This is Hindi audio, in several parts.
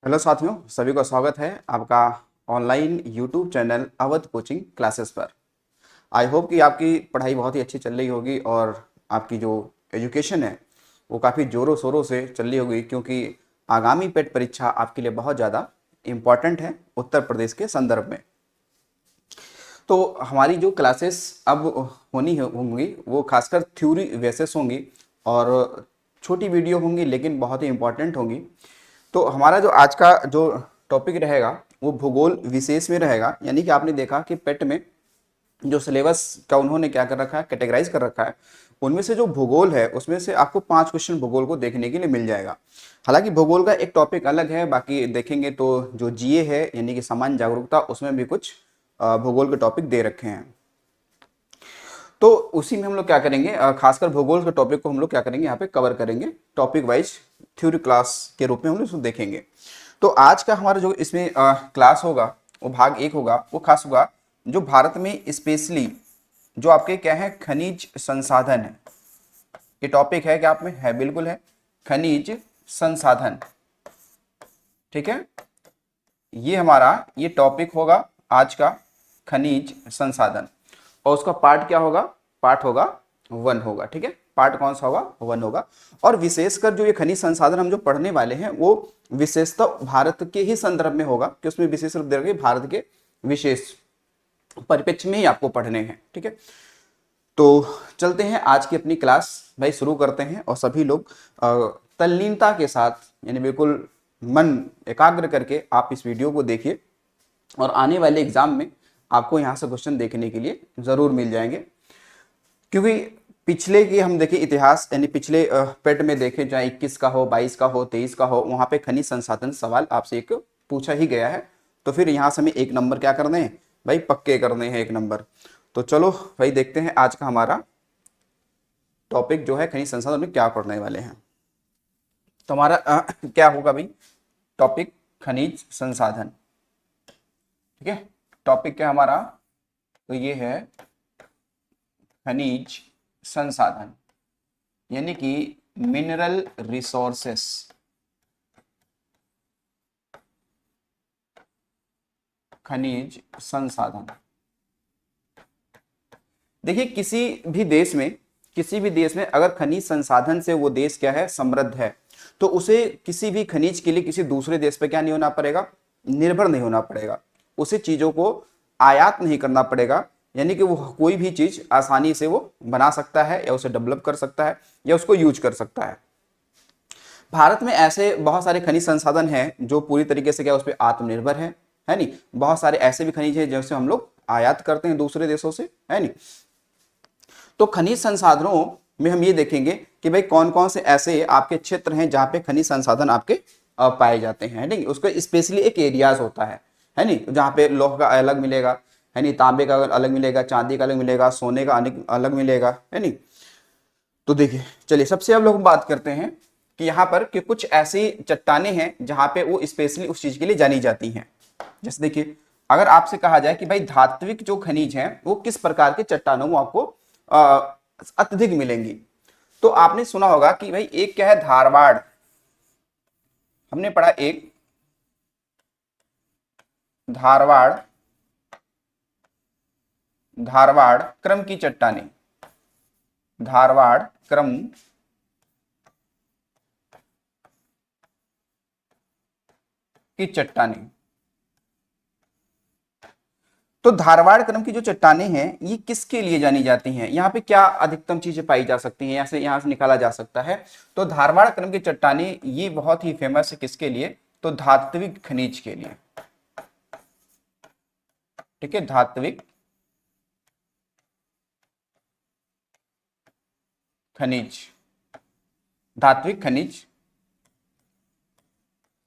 हेलो साथियों, सभी को स्वागत है आपका online YouTube channel Awadh coaching classes पर। आई होप कि आपकी पढ़ाई बहुत ही अच्छी चल रही होगी और आपकी जो एजुकेशन है वो काफ़ी ज़ोरों शोरों से चल रही होगी, क्योंकि आगामी पेट परीक्षा आपके लिए बहुत ज़्यादा इम्पॉर्टेंट है उत्तर प्रदेश के संदर्भ में। तो हमारी जो क्लासेस अब होंगी वो खासकर थ्योरी बेसिस होंगी और छोटी वीडियो होंगी, लेकिन बहुत ही इम्पॉर्टेंट होंगी। तो हमारा जो आज का जो टॉपिक रहेगा वो भूगोल विशेष में रहेगा। यानी कि आपने देखा कि पेट में जो सिलेबस का उन्होंने क्या कर रखा है, कैटेगराइज कर रखा है, उनमें से जो भूगोल है उसमें से आपको 5 क्वेश्चन भूगोल को देखने के लिए मिल जाएगा। हालांकि भूगोल का एक टॉपिक अलग है, बाकी देखेंगे तो जो जीए है यानी कि सामान्य जागरूकता, उसमें भी कुछ भूगोल के टॉपिक दे रखे हैं। तो उसी में हम लोग क्या करेंगे, खासकर भूगोल के टॉपिक को हम लोग क्या करेंगे, यहाँ पे कवर करेंगे टॉपिक वाइज, थ्योरी क्लास के रूप में हम लोग उसको देखेंगे। तो आज का हमारा जो इसमें क्लास होगा वो भाग 1 होगा। वो खास होगा जो भारत में स्पेशली जो आपके क्या है, खनिज संसाधन है। ये टॉपिक है क्या आप में है? बिल्कुल है, खनिज संसाधन। ठीक है, ये हमारा ये टॉपिक होगा आज का, खनिज संसाधन। और उसका पार्ट क्या होगा? पार्ट होगा 1 होगा। ठीक है, पार्ट कौन सा होगा? 1 होगा। और विशेषकर जो ये खनिज संसाधन हम जो पढ़ने वाले हैं वो विशेषता भारत के ही संदर्भ में होगा, कि उसमें विशेष रूप दे रखे भारत के विशेष परिप्रेक्ष्य में ही आपको पढ़ने हैं। ठीक है, तो चलते हैं आज की अपनी क्लास भाई, शुरू करते हैं। और सभी लोग तल्लीनता के साथ, यानी बिल्कुल मन एकाग्र करके आप इस वीडियो को देखिए, और आने वाले एग्जाम में आपको यहाँ से क्वेश्चन देखने के लिए जरूर मिल जाएंगे। क्योंकि पिछले की हम देखें इतिहास, यानी पिछले पेट में देखें, चाहे 21 का हो, 22 का हो, 23 का हो, वहां पे खनिज संसाधन सवाल आपसे एक पूछा ही गया है। तो फिर यहाँ से हमें 1 नंबर क्या करने हैं भाई, पक्के करने हैं 1 नंबर। तो चलो भाई देखते हैं आज का हमारा टॉपिक जो है खनिज संसाधन में क्या पढ़ने वाले हैं। तो हमारा क्या होगा भाई, टॉपिक खनिज संसाधन। ठीक है, टॉपिक क्या हमारा, तो ये है खनिज संसाधन, यानी कि मिनरल रिसोर्सेस। खनिज संसाधन, देखिए किसी भी देश में अगर खनिज संसाधन से वो देश क्या है, समृद्ध है, तो उसे किसी भी खनिज के लिए किसी दूसरे देश पे क्या नहीं होना पड़ेगा, निर्भर नहीं होना पड़ेगा। उसे चीजों को आयात नहीं करना पड़ेगा, यानी कि वो कोई भी चीज आसानी से वो बना सकता है, या उसे डेवलप कर सकता है, या उसको यूज कर सकता है। भारत में ऐसे बहुत सारे खनिज संसाधन हैं जो पूरी तरीके से क्या उस पर आत्मनिर्भर है नहीं। बहुत सारे ऐसे भी खनिज हैं जैसे हम लोग आयात करते हैं दूसरे देशों से, है नहीं। तो खनिज संसाधनों में हम ये देखेंगे कि भाई कौन कौन से ऐसे आपके क्षेत्र हैं जहां पे खनिज संसाधन आपके पाए जाते हैं, नहीं। उसका स्पेशली एक एरियाज होता है नहीं, जहाँ पे लोह का अलग मिलेगा, है नहीं, तांबे का अलग मिलेगा, चांदी का अलग मिलेगा, सोने का अलग मिलेगा, है नहीं। तो देखिए, चलिए सबसे अब लोग बात करते हैं कि यहाँ पर कि कुछ ऐसी चट्टाने हैं जहां पे वो स्पेशली उस चीज के लिए जानी जाती हैं। जैसे देखिए, अगर आपसे कहा जाए कि भाई धात्विक जो खनिज हैं वो किस प्रकार के चट्टानों में आपको अत्यधिक मिलेंगी, तो आपने सुना होगा कि भाई एक क्या है, धारवाड़। हमने पढ़ा एक धारवाड़, धारवाड़ क्रम की चट्टाने, धारवाड़ क्रम की चट्टाने। तो धारवाड़ क्रम की जो चट्टाने हैं ये किसके लिए जानी जाती हैं, यहाँ पे क्या अधिकतम चीजें पाई जा सकती हैं, यहाँ से निकाला जा सकता है। तो धारवाड़ क्रम की चट्टाने ये बहुत ही फेमस है किसके लिए, तो धात्विक खनिज के लिए। ठीक है, धात्विक खनिज, धात्विक खनिज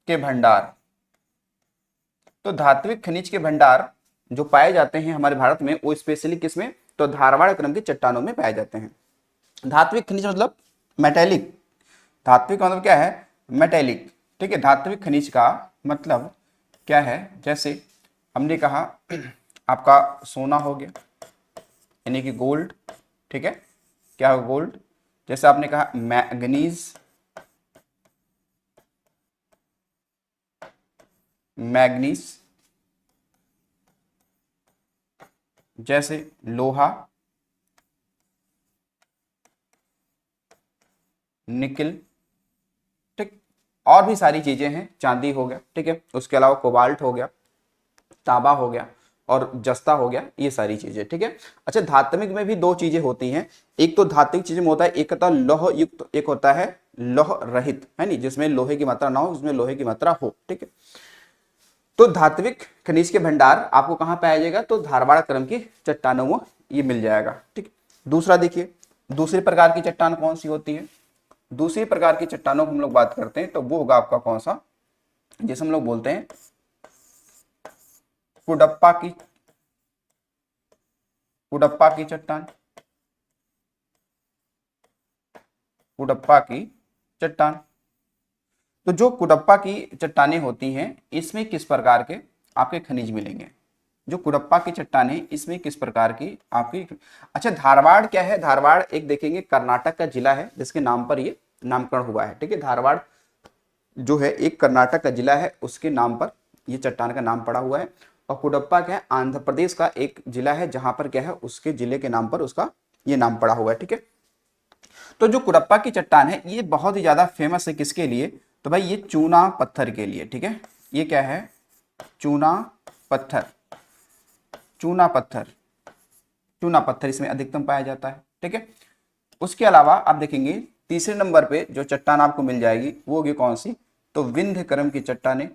के भंडार। तो धात्विक खनिज के भंडार जो पाए जाते हैं हमारे भारत में वो स्पेशली किसमें, तो धारवाड़ क्रम की चट्टानों में पाए जाते हैं। धात्विक खनिज मतलब मेटेलिक, धात्विक मतलब क्या है, मेटेलिक। ठीक है, धात्विक खनिज का मतलब क्या है, जैसे हमने कहा आपका सोना हो गया, यानी कि गोल्ड। ठीक है, क्या हो, गोल्ड। जैसे आपने कहा मैग्नीज, मैग्नीज, जैसे लोहा, निकिल, ठीक, और भी सारी चीजें हैं, चांदी हो गया, ठीक है, उसके अलावा कोबाल्ट हो गया, तांबा हो गया और जस्ता हो गया, ये सारी चीजें, ठीक है। अच्छा, धात्विक में भी दो चीजें होती हैं, एक तो धात्विक चीज में होता है, एक होता है लौह युक्त, एक होता है लौह रहित, है नहीं, जिसमें लोहे की मात्रा ना हो, जिसमें लोहे की मात्रा हो, ठीक है। तो धात्विक खनिज के भंडार आपको कहां पाया जाएगा, तो धारवाड़ क्रम की चट्टानों में ये मिल जाएगा, ठीक। दूसरा देखिए, दूसरे प्रकार की चट्टान कौन सी होती है, दूसरी प्रकार की चट्टानों की हम लोग बात करते हैं तो वो होगा आपका कौन सा, जिसे हम लोग बोलते हैं कुडप्पा की, कुडप्पा की चट्टान, कुडप्पा की चट्टान। तो जो कुडप्पा की चट्टानें होती हैं, इसमें किस प्रकार के आपके खनिज मिलेंगे, जो कुडप्पा की चट्टान है इसमें किस प्रकार की आपकी। अच्छा, धारवाड़ क्या है, धारवाड़ एक देखेंगे कर्नाटक का जिला है जिसके नाम पर ये नामकरण हुआ है, ठीक है। धारवाड़ जो है एक कर्नाटक का जिला है, उसके नाम पर ये चट्टान का नाम पड़ा हुआ है। और कुडप्पा क्या है, आंध्र प्रदेश का एक जिला है जहां पर क्या है, उसके जिले के नाम पर उसका ये नाम पड़ा हुआ है, ठीक है। तो जो कुडप्पा की चट्टान है ये बहुत ही ज्यादा फेमस है किसके लिए, तो भाई ये चूना पत्थर के लिए, ठीक है। ये क्या है, चूना पत्थर, चूना पत्थर, चूना पत्थर इसमें अधिकतम पाया जाता है, ठीक है। उसके अलावा आप देखेंगे तीसरे नंबर पे जो चट्टान आपको मिल जाएगी वो होगी कौन सी, तो विंध्य क्रम की चट्टानें,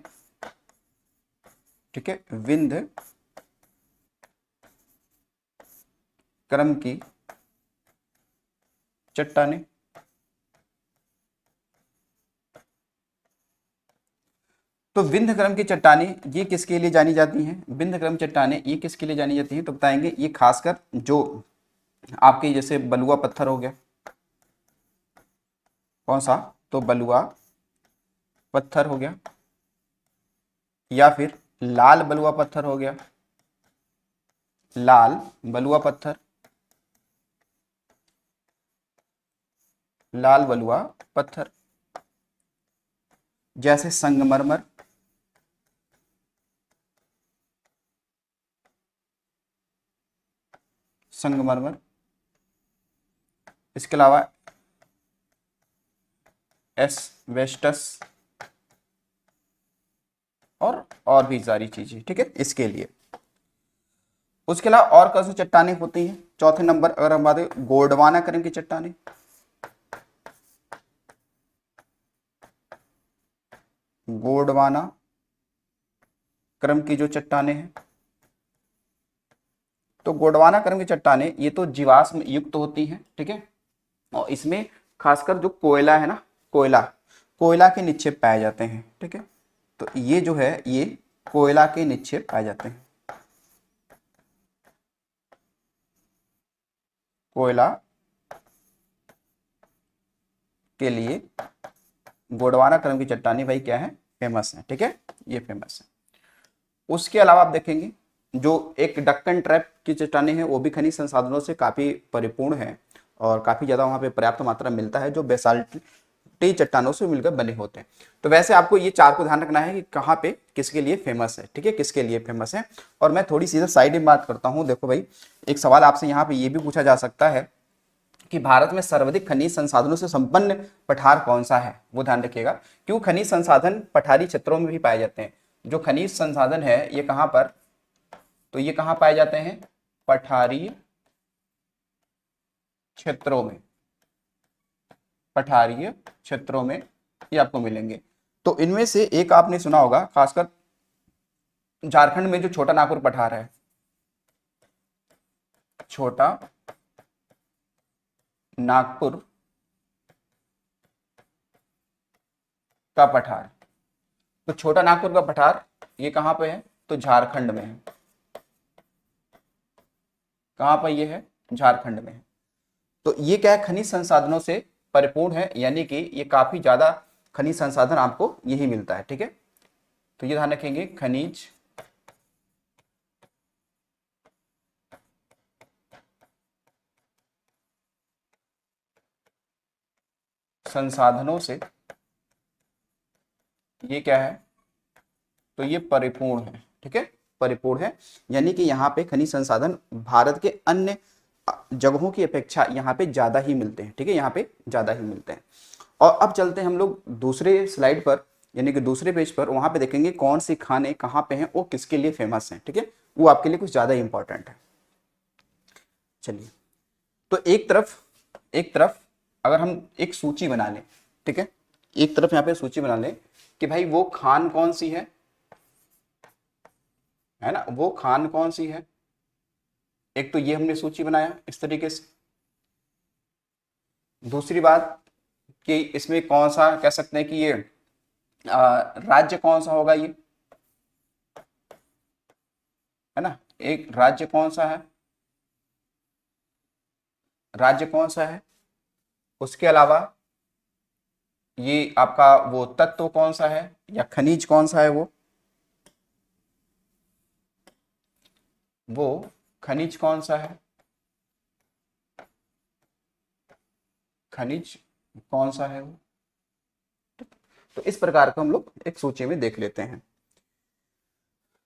ठीक है, विंध्य क्रम की चट्टानें। तो विंध्य क्रम की चट्टानें ये किसके लिए जानी जाती हैं, विंध्य क्रम चट्टानें ये किसके लिए जानी जाती हैं, तो बताएंगे ये खासकर जो आपके जैसे बलुआ पत्थर हो गया, कौन सा, तो बलुआ पत्थर हो गया, या फिर लाल बलुआ पत्थर हो गया, लाल बलुआ पत्थर, लाल बलुआ पत्थर, जैसे संगमरमर, संगमरमर, इसके अलावा एस्बेस्टस और भी सारी चीजें, ठीक है, इसके लिए। उसके अलावा और कौन सी चट्टानें होती हैं, चौथे नंबर अगर हम बात करें गोंडवाना क्रम की चट्टानें, गोंडवाना क्रम की जो चट्टानें हैं, तो गोंडवाना क्रम की चट्टानें ये तो जीवाश्म युक्त होती हैं, ठीक है। और इसमें खासकर जो कोयला है ना, कोयला, कोयला के निक्षेप पाए जाते हैं, ठीक है। तो ये जो है ये कोयला के निक्षेप पाए जाते हैं, कोयला के लिए गोंडवाना क्रम की चट्टानें भाई क्या है, फेमस है, ठीक है, ये फेमस है। उसके अलावा आप देखेंगे जो एक डक्कन ट्रैप की चट्टानें हैं वो भी खनिज संसाधनों से काफी परिपूर्ण है और काफी ज्यादा वहां पे पर्याप्त मात्रा मिलता है, जो बेसाल्टी चट्टानों से मिलकर बने होते हैं। तो वैसे आपको ये चार को ध्यान रखना है कि कहाँ पे किसके लिए फेमस है, ठीक है, किसके लिए फेमस है। और मैं थोड़ी सी साइड में बात करता हूँ, देखो भाई एक सवाल आपसे यहाँ पे ये भी पूछा जा सकता है कि भारत में सर्वाधिक खनिज संसाधनों से संपन्न पठार कौन सा है, वो ध्यान रखिएगा, क्यों खनिज संसाधन पठारी क्षेत्रों में भी पाए जाते हैं। जो खनिज संसाधन है ये कहां पर, तो ये कहां पाए जाते हैं, पठारी क्षेत्रों में, पठारीय क्षेत्रों में ये आपको मिलेंगे। तो इनमें से एक आपने सुना होगा, खासकर झारखंड में जो छोटा नागपुर पठार है, छोटा नागपुर का पठार, तो छोटा नागपुर का पठार ये कहां पे है, तो झारखंड में है, कहां पर ये है, झारखंड में है। तो ये क्या है, खनिज संसाधनों से परिपूर्ण है, यानी कि ये काफी ज्यादा खनिज संसाधन आपको यही मिलता है, ठीक है। तो ये ध्यान रखेंगे, खनिज संसाधनों से ये क्या है, तो ये परिपूर्ण है, ठीक है, परिपूर्ण है। यानी कि यहाँ पे खनिज संसाधन भारत के अन्य जगहों की अपेक्षा यहाँ पे ज्यादा ही मिलते हैं, ठीक है, यहाँ पे ज्यादा ही मिलते हैं। और अब चलते हैं हम लोग दूसरे स्लाइड पर, यानी कि दूसरे पेज पर, वहां पे देखेंगे कौन सी खाने कहाँ पे हैं, वो किसके लिए फेमस हैं, ठीक है, वो आपके लिए कुछ ज्यादा इंपॉर्टेंट है। चलिए, तो एक तरफ अगर हम एक सूची बना लें, ठीक है, एक तरफ यहाँ पे सूची बना लें कि भाई वो खान कौन सी है ना, वो खान कौन सी है। एक तो ये हमने सूची बनाया इस तरीके से। दूसरी बात कि इसमें कौन सा कह सकते हैं कि ये राज्य कौन सा होगा, ये है ना, एक राज्य कौन सा है, राज्य कौन सा है। उसके अलावा ये आपका वो तत्व कौन सा है या खनिज कौन सा है, वो खनिज कौन सा है, खनिज कौन सा है वो। तो इस प्रकार का हम लोग एक सूची में देख लेते हैं।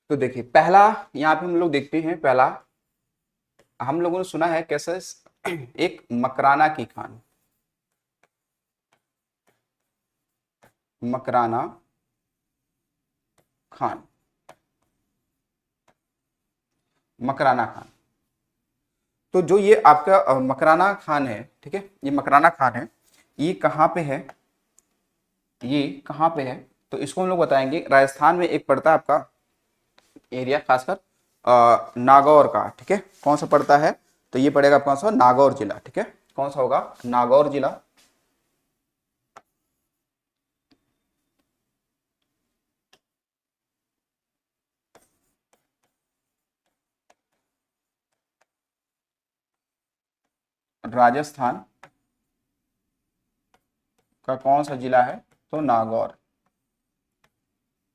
तो देखिए, पहला यहाँ पे हम लोग देखते हैं, पहला हम लोगों ने सुना है कैसे, एक मकराना की खान, मकराना खान, मकराना खान। तो जो ये आपका मकराना खान है, ठीक है, ये मकराना खान है, ये कहाँ पे है, ये कहाँ पे है। तो इसको हम लोग बताएंगे, राजस्थान में एक पड़ता है आपका एरिया, खासकर नागौर का, ठीक है, कौन सा पड़ता है, तो ये पड़ेगा कौन सा, नागौर जिला, ठीक है, कौन सा होगा, नागौर जिला। राजस्थान का कौन सा जिला है, तो नागौर।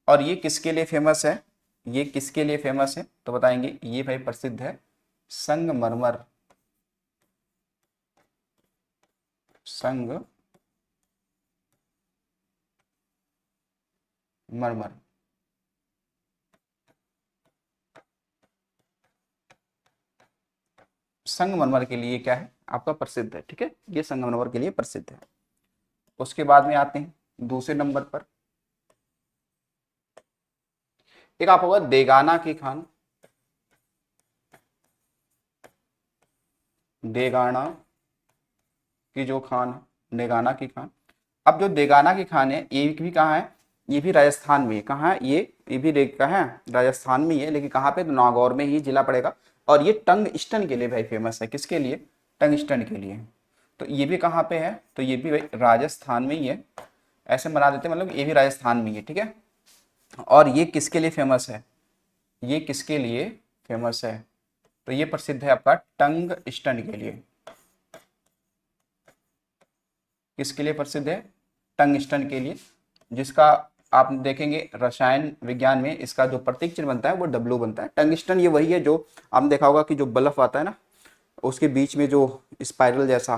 और ये किसके लिए फेमस है, ये किसके लिए फेमस है, तो बताएंगे, ये भाई प्रसिद्ध है संगमरमर, संगमरमर। संगमरमर के लिए क्या है आपका प्रसिद्ध है, ठीक है, ये संगमरमर के लिए प्रसिद्ध है। उसके बाद में आते हैं दूसरे नंबर पर, एक आप होगा देगाना की खान, देगाना की जो खान है, देगाना की खान। अब जो देगाना की खान है, ये भी कहाँ है, ये भी राजस्थान में है। कहाँ है ये भी कहाँ है, राजस्थान में ही है, लेकिन कहाँ पे, तो नागौर में ही जिला पड़ेगा। और ये टंग स्टन के लिए भाई फेमस है, किसके लिए, टंग स्टन के लिए। तो ये भी कहाँ पे है, तो ये भी भाई राजस्थान में ही है, ऐसे बना देते हैं, मतलब ये भी राजस्थान में ही है, ठीक है। और ये किसके लिए फेमस है, ये किसके लिए फेमस है, तो ये प्रसिद्ध है आपका टंग स्टन के लिए। किसके लिए प्रसिद्ध है, टंगस्टन के लिए, जिसका आप देखेंगे रसायन विज्ञान में इसका जो प्रतीक चिन्ह बनता है वो डब्ल्यू बनता है। टंगस्टन ये वही है जो आपने देखा होगा कि जो बल्ब आता है ना, उसके बीच में जो स्पाइरल जैसा,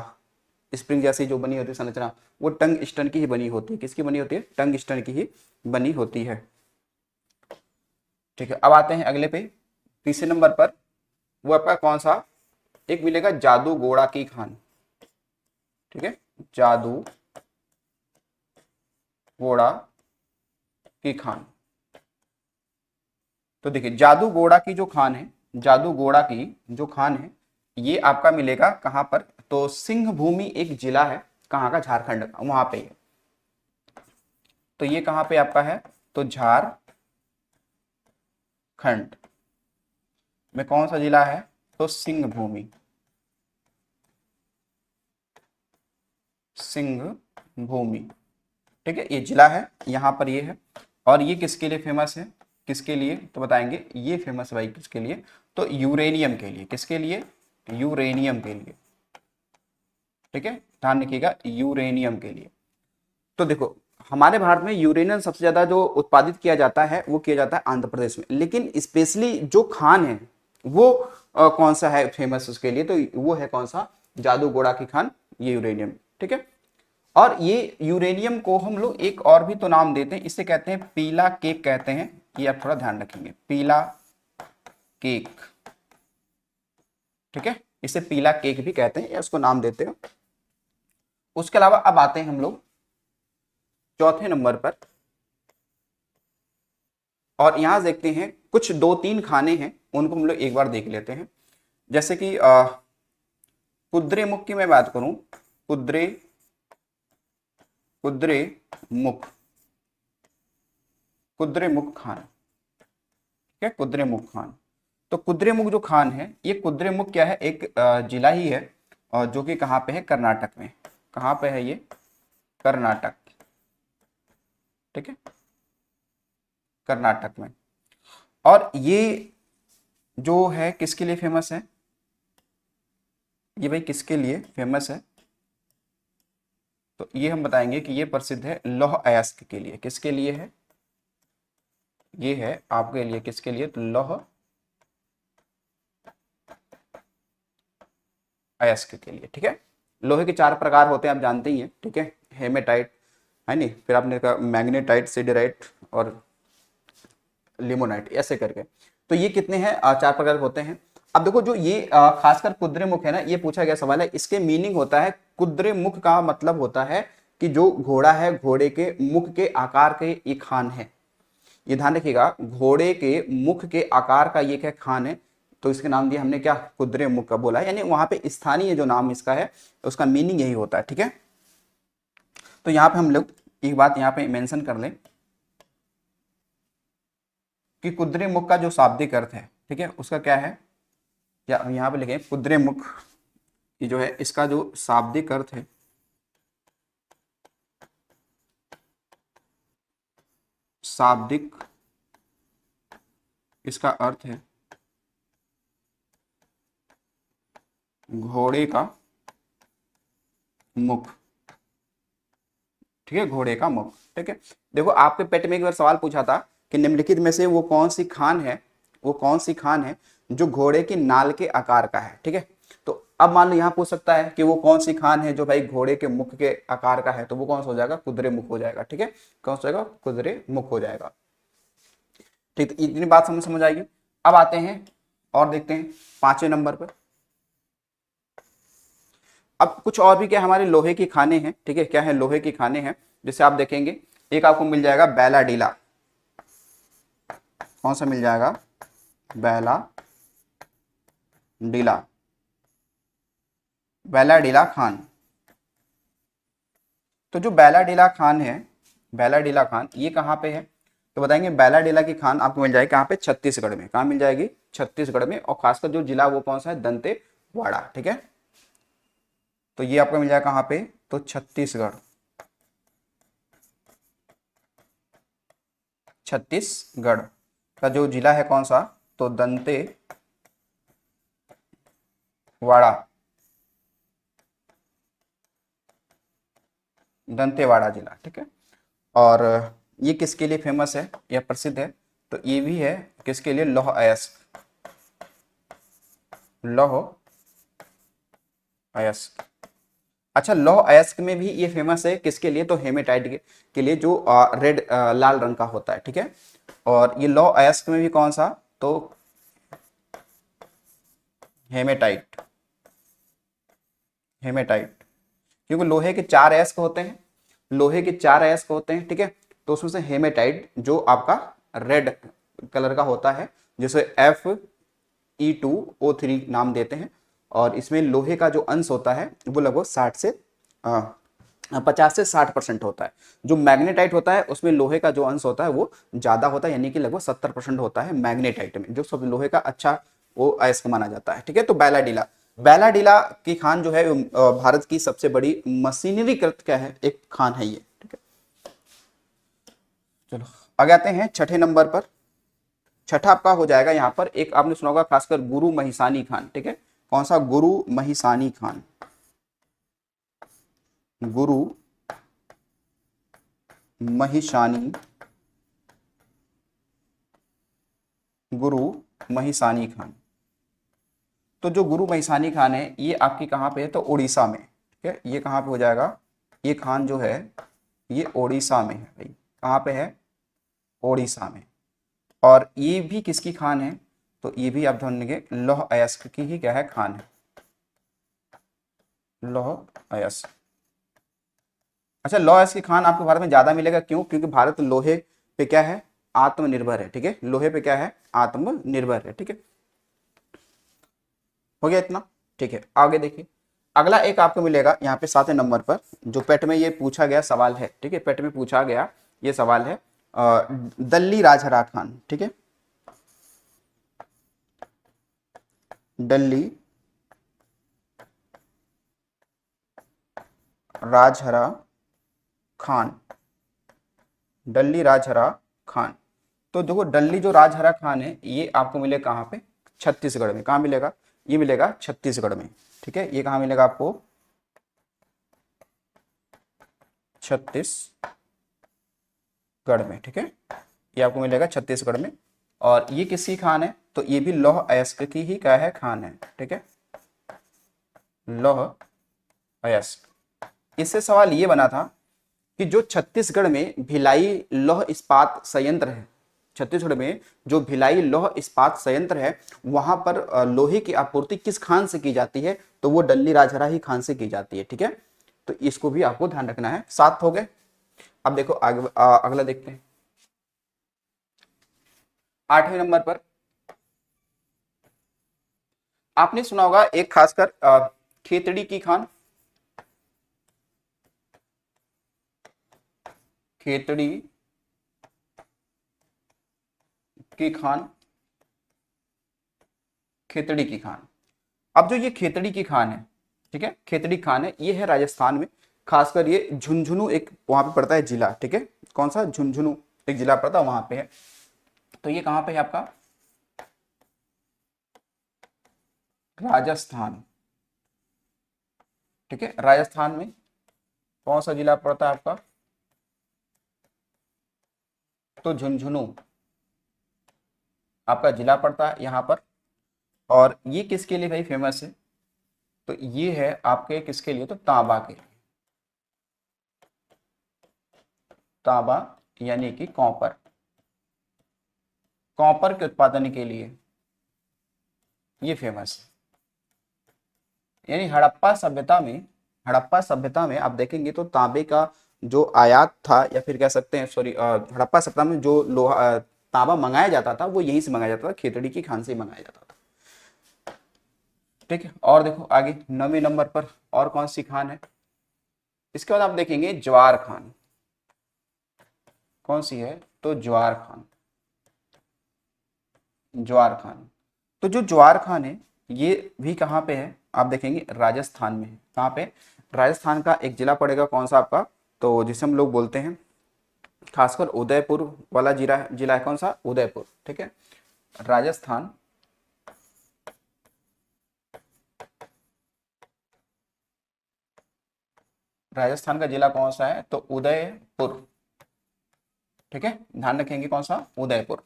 स्प्रिंग जैसी जो बनी होती है संरचना, वो टंगस्टन की ही बनी होती है। किसकी बनी होती है, टंगस्टन की ही बनी होती है, ठीक है। अब आते हैं अगले पे, तीसरे नंबर पर, वो आपका कौन सा, एक मिलेगा जादू गोड़ा की खान, ठीक है, जादू गोड़ा की खान। तो देखिए, जादू गोड़ा की जो खान है, जादू गोड़ा की जो खान है, ये आपका मिलेगा कहाँ पर, तो सिंह भूमि एक जिला है, कहाँ का, झारखंड का, वहां पे है। तो ये कहाँ पे आपका है, तो झारखंड में कौन सा जिला है, तो सिंह भूमि, सिंह भूमि, ठीक है, ये जिला है, यहाँ पर ये है। और ये किसके लिए फेमस है, किसके लिए, तो बताएंगे, ये फेमस भाई किसके लिए, तो यूरेनियम के लिए। किसके लिए, यूरेनियम के लिए, ठीक है, ध्यान रखिएगा, यूरेनियम के लिए। तो देखो, हमारे भारत में यूरेनियम सबसे ज्यादा जो उत्पादित किया जाता है वो किया जाता है आंध्र प्रदेश में, लेकिन स्पेशली जो खान है वो कौन सा है फेमस उसके लिए, तो वो है कौन सा, जादू गोड़ा की खान, ये यूरेनियम, ठीक है। और ये यूरेनियम को हम लोग एक और भी तो नाम देते हैं, इसे कहते हैं पीला केक कहते हैं, ये आप थोड़ा ध्यान रखेंगे, पीला केक, ठीक है, इसे पीला केक भी कहते हैं या उसको नाम देते हो। उसके अलावा अब आते हैं हम लोग चौथे नंबर पर, और यहां देखते हैं कुछ 2-3 खाने हैं, उनको हम लोग एक बार देख लेते हैं। जैसे कि कुद्रे मुख की मैं बात करूं, कुद्रे कुद्रे मुख, कुद्रे मुख खान, ठीक है, कुद्रे मुख खान। तो कुद्रेमुख जो खान है, ये कुद्रेमुख क्या है, एक जिला ही है, और जो कि कहाँ पे है, कर्नाटक में। कहाँ पे है ये, कर्नाटक, ठीक है, कर्नाटक में। और ये जो है किसके लिए फेमस है, ये भाई किसके लिए फेमस है, तो ये हम बताएंगे कि ये प्रसिद्ध है लौह अयस्क के लिए। किसके लिए है, ये है आपके लिए किसके लिए, तो लौह अयस्क के लिए, ठीक है। लोहे के 4 प्रकार होते हैं, आप जानते ही हैं, ठीक है, हेमेटाइट है नहीं, फिर आपने कहा मैग्नेटाइट, सिडराइट और लिमोनाइट, ऐसे करके। तो ये कितने हैं, 4 प्रकार होते हैं। अब देखो जो ये खासकर कुद्रेमुख है ना, ये पूछा गया सवाल है, इसके मीनिंग होता है, कुद्रेमुख का मतलब होता है कि जो घोड़ा है, घोड़े के मुख के आकार के ये खान है। ये ध्यान रखिएगा, घोड़े के मुख के आकार का ये क्या खान है, तो इसके नाम दिया हमने क्या, कुद्रे मुख का बोला है, यानी वहां पे स्थानीय जो नाम इसका है उसका मीनिंग यही होता है, ठीक है। तो यहाँ पे हम लोग एक बात यहाँ पे मेंशन कर लें कि कुद्रे मुख का जो शाब्दिक अर्थ है, ठीक है, उसका क्या है, या यहाँ पे लिखें कुद्रे मुख, ये जो है इसका जो शाब्दिक अर्थ है, शाब्दिक इसका अर्थ है घोड़े का मुख, ठीक है, घोड़े का मुख, ठीक है। देखो आपके पेट में एक बार सवाल पूछा था कि निम्नलिखित में से वो कौन सी खान है, वो कौन सी खान है जो घोड़े की नाल के आकार का है, ठीक है। तो अब मान लो यहाँ पूछ सकता है कि वो कौन सी खान है जो भाई घोड़े के मुख के आकार का है, तो वो कौन सा हो जाएगा, कुद्रे मुख हो जाएगा, ठीक है, कौन सा हो जाएगा, कुद्रे मुख हो जाएगा, ठीक। तो इतनी बात समझ आएगी। अब आते हैं और देखते हैं 5वें नंबर पर। अब कुछ और भी क्या हमारे लोहे की खाने हैं, ठीक है, क्या है, लोहे की खाने हैं। जैसे आप देखेंगे एक आपको मिल जाएगा बैला डीला, कौन सा मिल जाएगा, बैला डीला, बैला डीला खान। तो जो बैला डीला खान है, बैला डीला खान ये कहाँ पे है, तो बताएंगे बैला डीला की खान आपको मिल जाएगी कहाँ पे, छत्तीसगढ़ में। कहाँ मिल जाएगी, छत्तीसगढ़ में, और खासकर जो जिला वो कौन सा है, दंतेवाड़ा, ठीक है। तो ये आपको मिल जाएगा कहाँ पे, तो छत्तीसगढ़, छत्तीसगढ़ का जो जिला है कौन सा, तो दंतेवाड़ा, दंतेवाड़ा जिला, ठीक है। और ये किसके लिए फेमस है या प्रसिद्ध है, तो ये भी है किसके लिए, लौह अयस्क, लौह अयस्क। अच्छा, लौह अयस्क में भी ये फेमस है किसके लिए, तो हेमेटाइट के लिए, जो रेड लाल रंग का होता है, ठीक है। और ये लौह अयस्क में भी कौन सा, तो हेमेटाइट, हेमेटाइट, क्योंकि लोहे के 4 अयस्क होते हैं, लोहे के 4 अयस्क होते हैं, ठीक है। तो उसमें से हेमेटाइट जो आपका रेड कलर का होता है, जिसे Fe2O3 नाम देते हैं, और इसमें लोहे का जो अंश होता है वो लगभग 50 से 60% होता है। जो मैग्नेटाइट होता है उसमें लोहे का जो अंश होता है वो ज्यादा होता है, यानी कि लगभग 70% होता है मैग्नेटाइट में, जो सब लोहे का अच्छा वो अयस्क माना जाता है, ठीक है। तो बैलाडीला, बैलाडीला की खान जो है भारत की सबसे बड़ी मशीनरीकृत क्या है, एक खान है ये, ठीक है। चलो आगे आते हैं 6ठे नंबर पर। छठा आपका हो जाएगा यहाँ पर, एक आपने सुना होगा खासकर गुरु महिसानी खान, ठीक है। कौन सा, गुरु महिसानी खान, गुरु महिसानी, गुरु महिसानी खान। तो जो गुरु महिसानी खान है ये आपकी कहाँ पे है, तो उड़ीसा में, ठीक है। ये कहाँ पे हो जाएगा, ये खान जो है ये ओडिशा में है भाई, कहाँ पे है, ओडिशा में। और ये भी किसकी खान है, तो ये भी आप ध्यान देंगे लौह अयस्क की ही क्या है, खान है, लौह अयस्क। अच्छा, लौह अयस्क की खान आपको भारत में ज्यादा मिलेगा, क्यों? क्योंकि भारत लोहे पे क्या है, आत्मनिर्भर है। ठीक है, लोहे पे क्या है, आत्मनिर्भर है। ठीक है, हो गया इतना। ठीक है, आगे देखिए, अगला एक आपको मिलेगा यहाँ पे 7वें नंबर पर, जो पेट में ये पूछा गया सवाल है। ठीक है, पेट में पूछा गया ये सवाल है, दल्ली राजहरा खान। ठीक है, दल्ली राजहरा खान, दल्ली राजहरा खान। तो देखो, दल्ली जो राजहरा खान है ये आपको मिले कहाँ पे, छत्तीसगढ़ में। कहाँ मिलेगा, ये मिलेगा छत्तीसगढ़ में। ठीक है, ये कहाँ मिलेगा आपको, छत्तीसगढ़ में। ठीक है, ये आपको मिलेगा छत्तीसगढ़ में। और ये किसकी खान है, तो ये भी लौह अयस्क की ही क्या है, खान है। ठीक है, लौह अयस्क। इससे सवाल ये बना था कि जो छत्तीसगढ़ में भिलाई लौह इस्पात संयंत्र है, छत्तीसगढ़ में जो भिलाई लौह इस्पात संयंत्र है, वहां पर लोहे की आपूर्ति किस खान से की जाती है, तो वो दल्ली राजहरा ही खान से की जाती है। ठीक है, तो इसको भी आपको ध्यान रखना है। 7 हो गए। अब देखो आगे, अगला देखते हैं 8वें नंबर पर। आपने सुना होगा एक खासकर खेतड़ी की खान, खेतड़ी की खान, खेतड़ी की खान। अब जो ये खेतड़ी की खान है, ठीक है, खेतड़ी खान है, ये है राजस्थान में, खासकर ये झुंझुनू एक वहां पे पड़ता है जिला। ठीक है, कौन सा, झुंझुनू एक जिला पड़ता है, वहां पे है। तो ये कहां पे है आपका, राजस्थान। ठीक है, राजस्थान में कौन सा जिला पड़ता है आपका, तो झुंझुनू आपका जिला पड़ता है यहाँ पर। और ये किसके लिए भाई फेमस है, तो ये है आपके किसके लिए, तो तांबा के लिए, तांबा यानी कि कॉपर, कॉपर के उत्पादन के लिए ये फेमस है। यानी हड़प्पा सभ्यता में, हड़प्पा सभ्यता में आप देखेंगे तो तांबे का जो आयात था, या फिर कह सकते हैं, सॉरी, हड़प्पा सभ्यता में जो लोहा तांबा मंगाया जाता था, वो यहीं से मंगाया जाता था, खेतड़ी की खान से ही मंगाया जाता था। ठीक है, और देखो आगे 9वें नंबर पर और कौन सी खान है। इसके बाद आप देखेंगे ज्वार खान, कौन सी है, तो ज्वार खान, ज्वार खान। तो जो ज्वार खान है ये भी कहाँ पे है, आप देखेंगे राजस्थान में है। कहाँ पे, राजस्थान का एक जिला पड़ेगा, कौन सा आपका, तो जिसे हम लोग बोलते हैं खासकर उदयपुर वाला जिला है, कौन सा, उदयपुर। ठीक है, राजस्थान, राजस्थान का जिला कौन सा है, तो उदयपुर। ठीक है, ध्यान रखेंगे कौन सा, उदयपुर।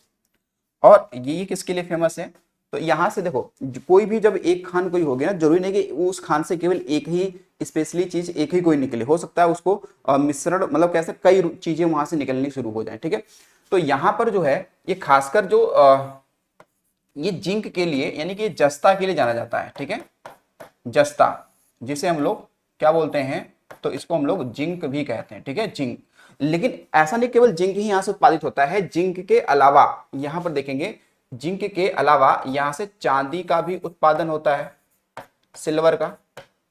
और ये किसके लिए फेमस है, तो यहां से देखो, कोई भी जब एक खान कोई हो गया ना, जरूरी नहीं कि उस खान से केवल एक ही स्पेशली चीज एक ही कोई निकले, हो सकता है उसको मिश्रण, मतलब कैसे कई चीजें वहां से निकलनी शुरू हो जाए। ठीक है, तो यहाँ पर जो है ये खासकर जो ये जिंक के लिए, यानी कि जस्ता के लिए जाना जाता है। ठीक है, जस्ता, जिसे हम लोग क्या बोलते हैं, तो इसको हम लोग जिंक भी कहते हैं। ठीक है, जिंक। लेकिन ऐसा नहीं केवल जिंक ही यहां से उत्पादित होता है, जिंक के अलावा यहां पर देखेंगे, जिंक के अलावा यहां से चांदी का भी उत्पादन होता है, सिल्वर का।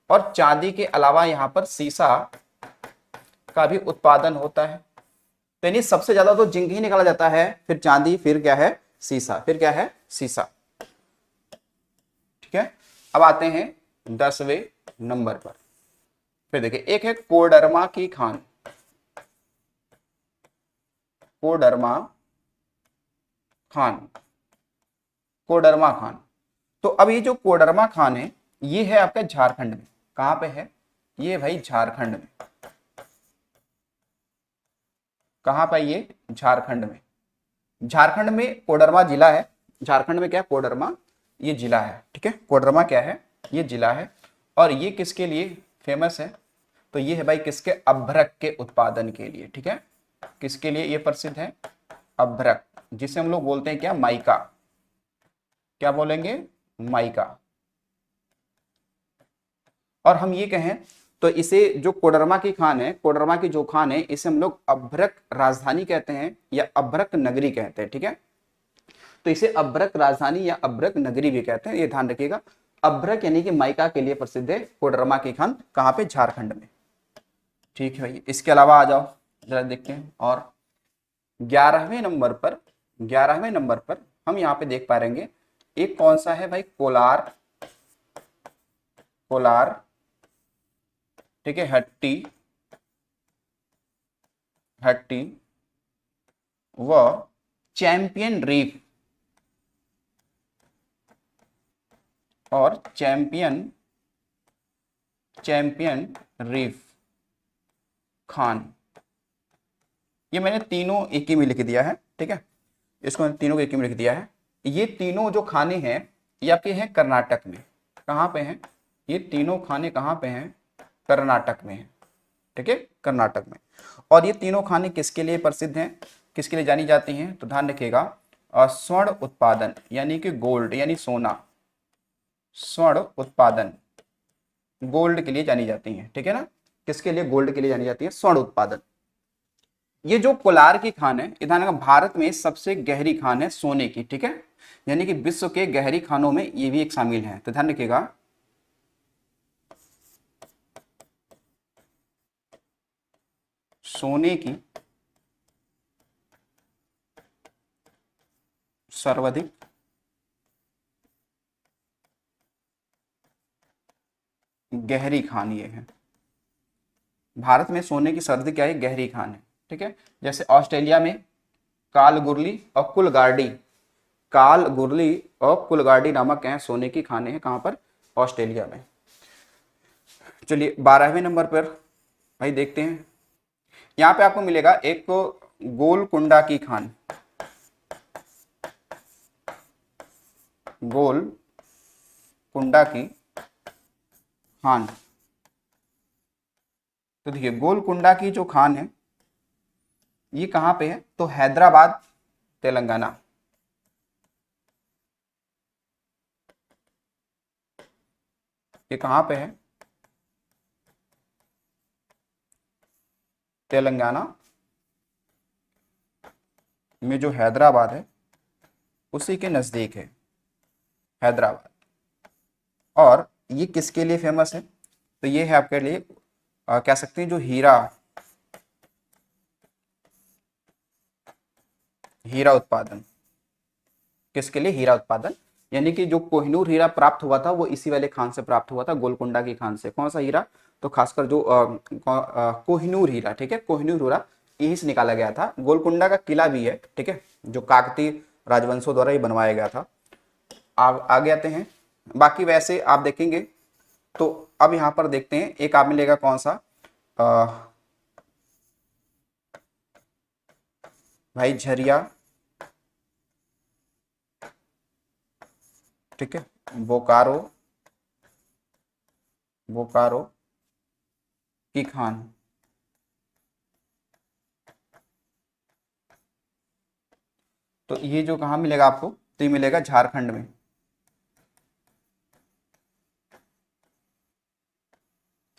और चांदी के अलावा यहां पर सीसा का भी उत्पादन होता है। तो यानी सबसे ज्यादा तो जिंक ही निकाला जाता है, फिर चांदी, फिर क्या है, सीसा, फिर क्या है, सीसा। ठीक है, अब आते हैं 10वें नंबर पर। फिर देखिए, एक है कोडरमा की खान, कोडरमा खान, कोडरमा खान। तो अब ये जो कोडरमा खान है, ये है आपका झारखंड में। कहां पे है, ये भाई झारखंड में। कहां पर, ये झारखंड में। झारखंड में कोडरमा जिला है, झारखंड में क्या, कोडरमा ये जिला है। ठीक है, कोडरमा क्या है, ये जिला है। और ये किसके लिए फेमस है, तो ये है भाई किसके, अभ्रक के उत्पादन के लिए। ठीक है, किसके लिए ये प्रसिद्ध है, अभ्रक। जिसे हम लोग बोलते हैं क्या, माइका। क्या बोलेंगे, माइका। और हम ये कहें तो इसे जो कोडरमा की खान है, कोडरमा की जो खान है, इसे हम लोग अभ्रक राजधानी कहते हैं या अभ्रक नगरी कहते हैं, ठीक है। तो इसे अभ्रक राजधानी या अभ्रक नगरी भी कहते हैं, ये ध्यान रखिएगा। अभ्रक यानी कि माइका के लिए प्रसिद्ध है कोडरमा की खान, कहाँ पे, झारखंड में। ठीक है भाई, इसके अलावा आ जाओ जरा देखते हैं। और 11वें नंबर पर हम यहाँ पे देख पा रहेंगे एक कौन सा है भाई, कोलार। कोलार, ठीक है, हट्टी, हट्टी व चैंपियन रीफ, और चैंपियन रीफ खान। ये मैंने तीनों एक ही में लिख दिया है, ठीक है, इसको मैंने तीनों को एक ही में लिख दिया है। ये तीनों जो खाने हैं ये आपके हैं कर्नाटक में। कहाँ पे हैं ये तीनों खाने, कहाँ पे हैं, कर्नाटक में है, ठीक है, कर्नाटक में। और ये तीनों खाने किसके लिए प्रसिद्ध हैं, किसके लिए जानी जाती हैं, तो ध्यान रखिएगा, स्वर्ण उत्पादन यानी कि गोल्ड यानी सोना, स्वर्ण उत्पादन, गोल्ड के लिए जानी जाती हैं, ठीक है ना। किसके लिए, गोल्ड के लिए जानी जाती है, स्वर्ण उत्पादन। ये जो कोलार की खान है, ये ध्यान रखना, भारत में सबसे गहरी खान है सोने की, ठीक है, यानी कि विश्व के गहरी खानों में ये भी एक शामिल है, तो ध्यान रखिएगा। सोने की सर्वाधिक गहरी खान ये है, भारत में सोने की सर्वाधिक क्या है, गहरी खान है, ठीक है। जैसे ऑस्ट्रेलिया में कालगुरली और कुलगार्डी, कालगुरली और कुलगार्डी नामक क्या है, सोने की खाने हैं, कहां पर, ऑस्ट्रेलिया में। चलिए 12वें नंबर पर भाई देखते हैं, यहां पे आपको मिलेगा एक गोलकुंडा की खान, गोलकुंडा की खान। तो देखिए गोलकुंडा की जो खान है ये कहां पे है, तो हैदराबाद, तेलंगाना। ये कहां पे है, तेलंगाना में जो हैदराबाद है उसी के नजदीक है हैदराबाद। और ये किसके लिए फेमस है, तो ये है आपके लिए कह सकते हैं जो हीरा, हीरा उत्पादन। किसके लिए, हीरा उत्पादन, यानी कि जो कोहिनूर हीरा प्राप्त हुआ था वो इसी वाले खान से प्राप्त हुआ था, गोलकुंडा की खान से। कौन सा हीरा, तो खासकर जो कोहिनूर हीरा, ठीक है, कोहिनूर हीरा यहीं से निकाला गया था। गोलकुंडा का किला भी है, ठीक है, जो काकतीय राजवंशों द्वारा ही बनवाया गया था। आगे आते हैं, बाकी वैसे आप देखेंगे तो अब यहां पर देखते हैं एक आप मिलेगा कौन सा, भाई झरिया, ठीक है, बोकारो, बोकारो की खान। तो ये जो कहाँ मिलेगा आपको, तो ये मिलेगा झारखंड में।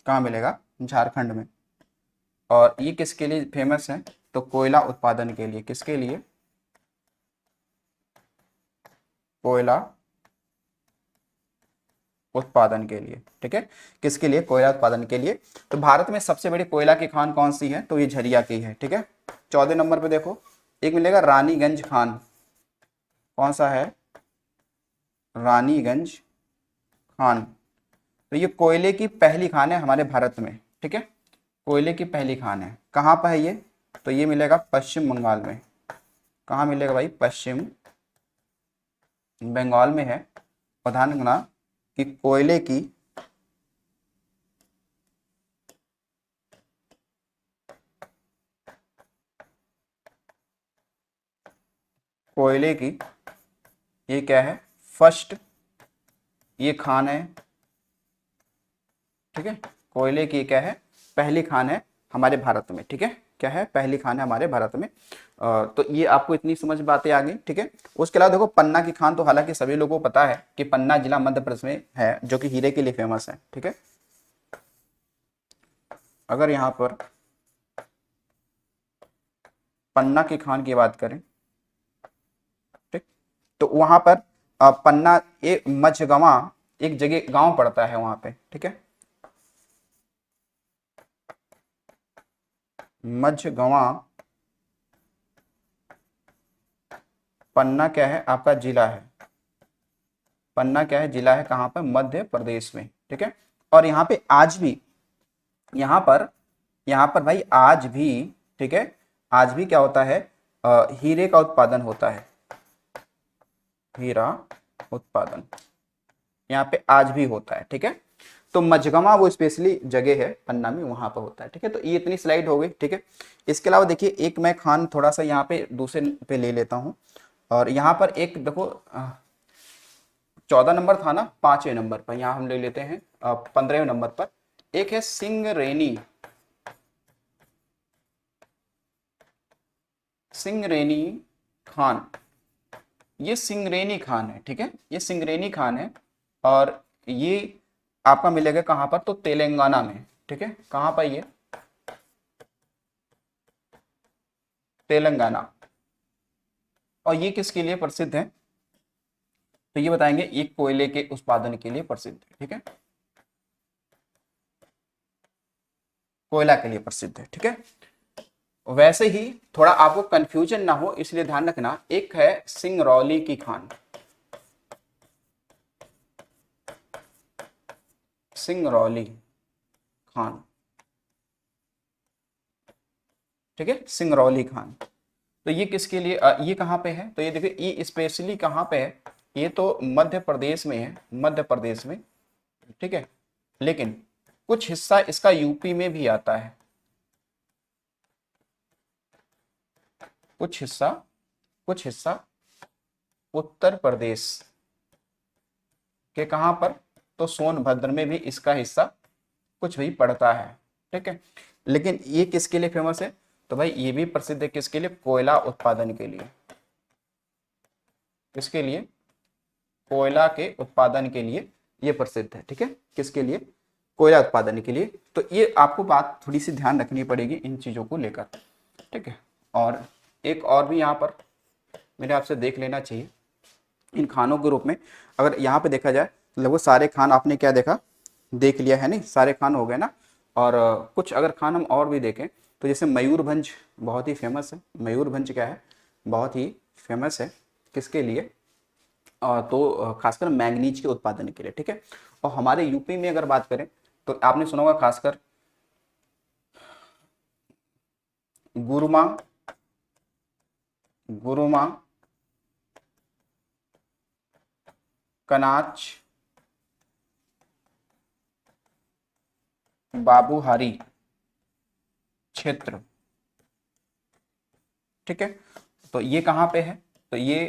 कहाँ मिलेगा, झारखंड में। और ये किसके लिए फेमस है, तो कोयला उत्पादन के लिए। किसके लिए, कोयला उत्पादन के लिए, ठीक है, किसके लिए, कोयला उत्पादन के लिए। तो भारत में सबसे बड़ी कोयला की खान कौन सी है, तो ये झरिया की है, ठीक है। 14 नंबर पे देखो एक मिलेगा रानीगंज खान। कौन सा है, रानीगंज खान। तो ये कोयले की पहली खान है हमारे भारत में, ठीक है, कोयले की पहली खान है। कहाँ पर है ये, तो ये मिलेगा पश्चिम बंगाल में। कहाँ मिलेगा भाई, पश्चिम बंगाल में है। और ध्यान रखना कि कोयले की ये क्या है, फर्स्ट ये खान है, ठीक है, कोयले की क्या है, पहली खान है हमारे भारत में, ठीक है, क्या है, पहली खान है हमारे भारत में। तो ये आपको इतनी समझ बातें आ गई, ठीक है। उसके अलावा देखो पन्ना की खान तो हालांकि सभी लोगों को पता है कि पन्ना जिला मध्य प्रदेश में है, जो कि हीरे के लिए फेमस है, ठीक है। अगर यहाँ पर पन्ना की खान की बात करें, ठीक, तो वहां पर पन्ना एक मझगवा एक जगह गांव पड़ता है वहां पे, ठीक है। मझगवा पन्ना क्या है आपका जिला है, पन्ना क्या है जिला है, कहां पर, मध्य प्रदेश में, ठीक है। और यहाँ पे आज भी, यहाँ पर भाई आज भी, ठीक है, आज भी क्या होता है, हीरे का उत्पादन होता है, हीरा उत्पादन यहाँ पे आज भी होता है, ठीक है। तो मझगमा वो स्पेशली जगह है पन्ना में, वहां पर होता है, ठीक है। तो ये इतनी स्लाइड हो गई, ठीक है। इसके अलावा देखिए एक मैं खान थोड़ा सा यहाँ पे दूसरे पे ले लेता हूँ, और यहाँ पर एक देखो 14 नंबर था ना, 5वें नंबर पर यहाँ हम ले लेते हैं 15वें नंबर पर एक है सिंगरेनी, सिंगरेनी खान। ये सिंगरेनी खान है, ठीक है, ये सिंगरेनी खान है। और ये आपका मिलेगा कहां पर, तो तेलंगाना में, ठीक है। कहां पर ये, तेलंगाना। और ये किसके लिए प्रसिद्ध है, तो ये बताएंगे, ये कोयले के उत्पादन के लिए प्रसिद्ध है, ठीक है, कोयला के लिए प्रसिद्ध है, ठीक है। वैसे ही थोड़ा आपको कंफ्यूजन ना हो इसलिए ध्यान रखना, एक है सिंगरौली की खान, सिंगरौली खान, ठीक है, सिंगरौली खान। तो ये किसके लिए, ये कहाँ पे है, तो ये देखिए ये स्पेशली कहाँ पे है, ये तो मध्य प्रदेश में है, मध्य प्रदेश में, ठीक है। लेकिन कुछ हिस्सा इसका यूपी में भी आता है, कुछ हिस्सा, कुछ हिस्सा उत्तर प्रदेश के कहां पर, तो सोनभद्र में भी इसका हिस्सा कुछ भी पड़ता है, ठीक है। लेकिन ये किसके लिए फेमस है, तो भाई ये भी प्रसिद्ध है किसके लिए, कोयला उत्पादन के लिए, किसके लिए, कोयला के उत्पादन के लिए ये प्रसिद्ध है, ठीक है। किसके लिए, कोयला उत्पादन के लिए। तो ये आपको बात थोड़ी सी ध्यान रखनी पड़ेगी इन चीजों को लेकर, ठीक है। और एक और भी यहाँ पर मेरे आपसे देख लेना चाहिए इन खानों के रूप में। अगर यहाँ पे देखा जाए तो लगभग सारे खान आपने क्या देखा, देख लिया है, नहीं सारे खान हो गए ना। और कुछ अगर खान हम और भी देखें तो जैसे मयूरभंज बहुत ही फेमस है, मयूरभंज क्या है, बहुत ही फेमस है, किसके लिए, तो खासकर मैंगनीज के उत्पादन के लिए, ठीक है। और हमारे यूपी में अगर बात करें तो आपने सुना होगा खासकर गुरुमा, गुरुमा कनाच बाबूहारी क्षेत्र, ठीक है। तो ये कहाँ पे है, तो ये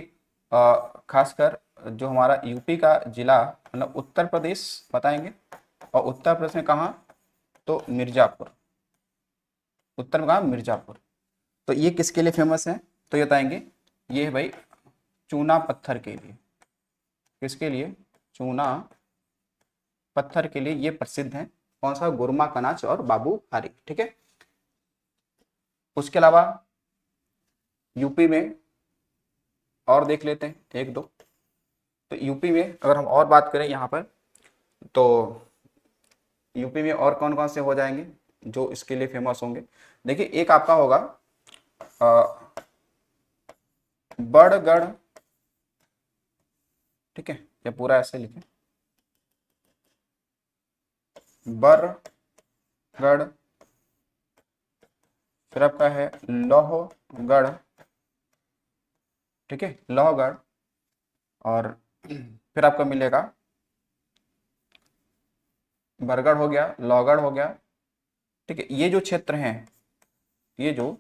खासकर जो हमारा यूपी का जिला मतलब उत्तर प्रदेश बताएंगे, और उत्तर प्रदेश में कहाँ, तो मिर्जापुर, उत्तर में कहाँ, मिर्जापुर। तो ये किसके लिए फेमस है, तो ये बताएंगे, ये है भाई चूना पत्थर के लिए, किसके लिए, चूना पत्थर के लिए ये प्रसिद्ध है, कौन सा, गुरमा कनाच और बाबूहारी, ठीक है। उसके अलावा यूपी में और देख लेते हैं एक दो। तो यूपी में अगर हम और बात करें यहाँ पर, तो यूपी में और कौन कौन से हो जाएंगे जो इसके लिए फेमस होंगे। देखिए एक आपका होगा बड़गढ़, ठीक है, या पूरा ऐसे लिखें, बरगढ़। फिर आपका है लोहगढ़, ठीक है, लोहगढ़। और फिर आपको मिलेगा बरगढ़ हो गया, लोहगढ़ हो गया, ठीक है। ये जो क्षेत्र हैं, ये जो